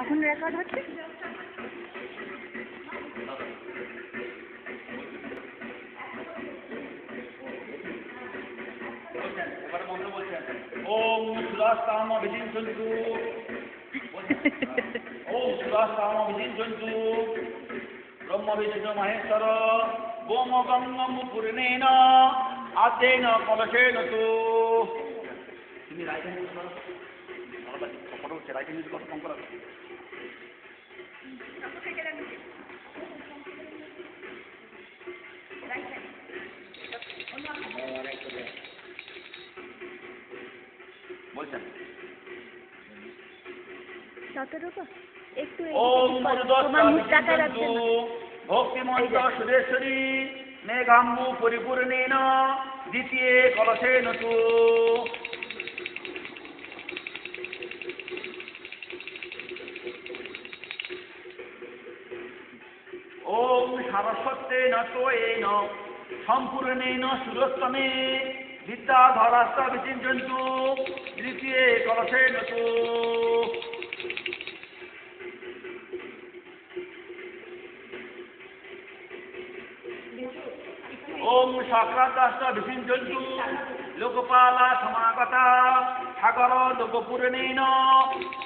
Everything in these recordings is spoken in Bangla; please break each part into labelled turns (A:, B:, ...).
A: এখন রেকর্ড হচ্ছে।
B: ওম সুরাস্তাম বিচিন্তন্তু ওম সুরাস্তাম বিচিন্তন্তু ব্রহ্ম বিষ্ণু মহেশ্বর গোম গঙ্গম পূর্ণেন আদ্যেন কলশেন তু। তুমি রাইটিং ইউজ করো, ফটো হচ্ছে রাইটিং ইউজ করো, কম করো। বলছেন
A: একটু
B: ওম ভক্তিমন্ত সুরেশ্বরী মেঘাম্বু পরিপূর্ণেন দ্বিতীয় কলশেন তু। ওম সারস্বতেন তোয়েন সম্পূর্ণেন সুরস্তমে বিদ্যাধরাস্ত বিচিন্তন্তু তৃতীয় কলশেন তু। ওম সক্রান্ত বিচিন্তন্তু লোকপালা সমাগতা সাগর লোকপূর্ণেন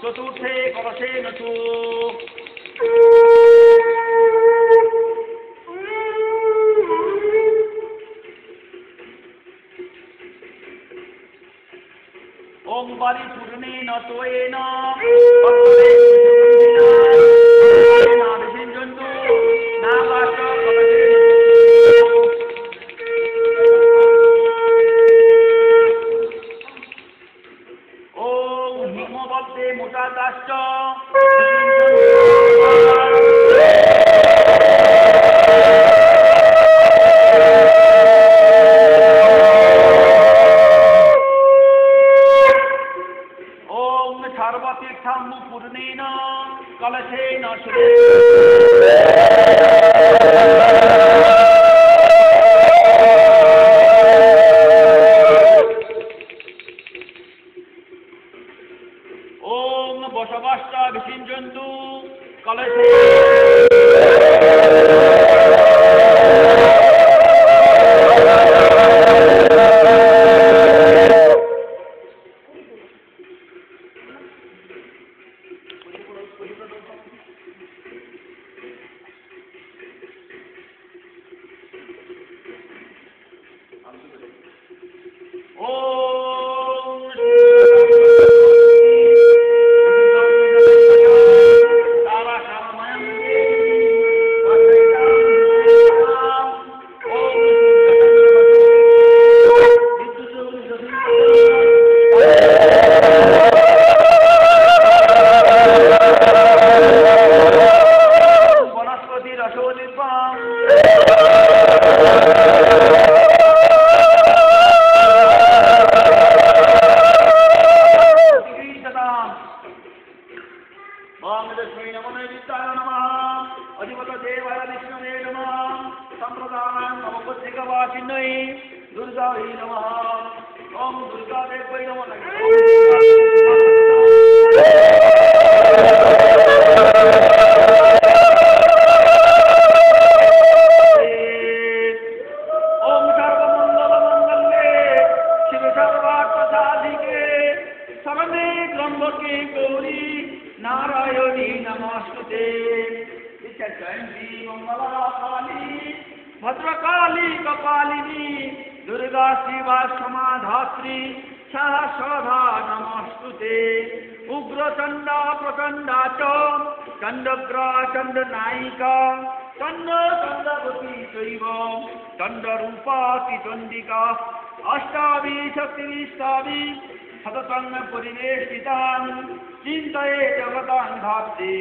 B: চতুর্থে কলশেন তু। ওম বারি পূর্ণেন তোয়েন বিচিন্তন্তু নাগাচ কলশেন তু। ওম হিমবদ্দে মোটাদাশ্চ ওম সর্বতীর্থম পূর্ণেন কলশেন সুরে। ওম বসবাষ্ট বিচিন্তন্তু কলশে। বনস্পতি রসোদিপম লক্ষ্মী নমো নৈবিত্তায় নমঃ অধিপত দেবায় বিষ্ণুবে নমঃ সম্প্রদান নবপত্রিকাবাসিন্যৈ দুর্গাयै নমঃ। ওম দুর্গাদেব্যৈ নমঃ। ওম সর্বমঙ্গলমঙ্গলে শিবে সর্বার্থসাধিকে শরণে ত্র্যম্বকে গৌরী নারায়ণী নমস্তুতে। জয়ন্তী মঙ্গলা কালী ভদ্রকালী কপালিনী দুর্গা শিবা সমাধাত্রী সহস্রধা নমস্তুতে। উগ্রচণ্ডা প্রচণ্ডা চ চণ্ডগ্রা চণ্ডনায়িকা চণ্ডচণ্ডবতী চৈব চণ্ডরূপাতি চণ্ডিকা অষ্টাবিংশতিবিংশতি সততং পরিবেষ্টিতাং চিন্তয়ে জগতাং ধাত্রী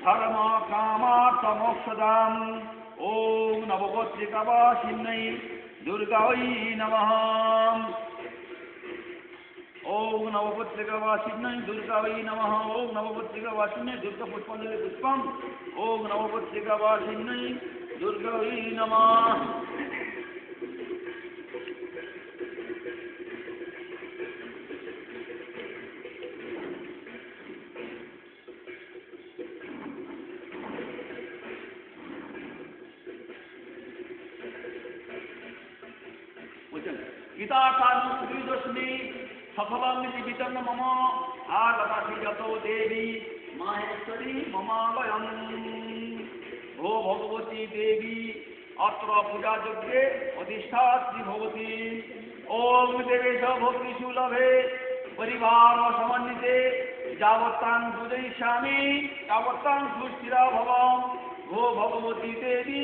B: ধর্ম কামার্থ মোক্ষদাম। ওম নবপত্রিকাবাসিন্যৈ দুর্গাयै নমঃ। ওম নবপত্রিকাবাসিন্যৈ দুর্গাयै নমঃ। ওম নবপত্রিকাবাসিন্যৈ দুর্গা পুষ্পাঞ্জলি পুষ্পম। ওম নবপত্রিকাবাসিন্যৈ দুর্গাयै নমঃ। পিতা কানু শ্রীদস্মি সফলং জীবিতং মম আগতাসি যত দেবী মাহেশ্বরী মমালয়ং ভো ভগবতী দেবী অত্র পূজা যজ্ঞে অধিষ্ঠাত্রী ভবতি ওম দেবেশ ভক্তিষু লভে পরিবার সমন্বিতে যাবত্তাং পূজয়িষ্যামি তাবত্তাং সুস্থিরা ভবং ভো ভগবতী দেবী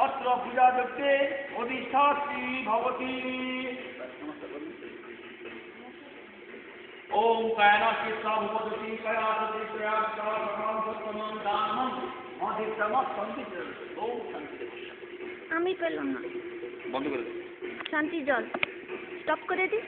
B: অত্র পূজা যজ্ঞে অধিষ্ঠাত্রী ভবতি ওম কায়নাচিত্তা ভূপতি কয়াসতি প্রয়াসা সকাম সত্তমং দানমং অধিষ্ঠমঃ শান্তি ওম শান্তি।
A: আমি পেলাম না।
B: বন্ধ করে দে।
A: শান্তি জল স্টপ করে দিই।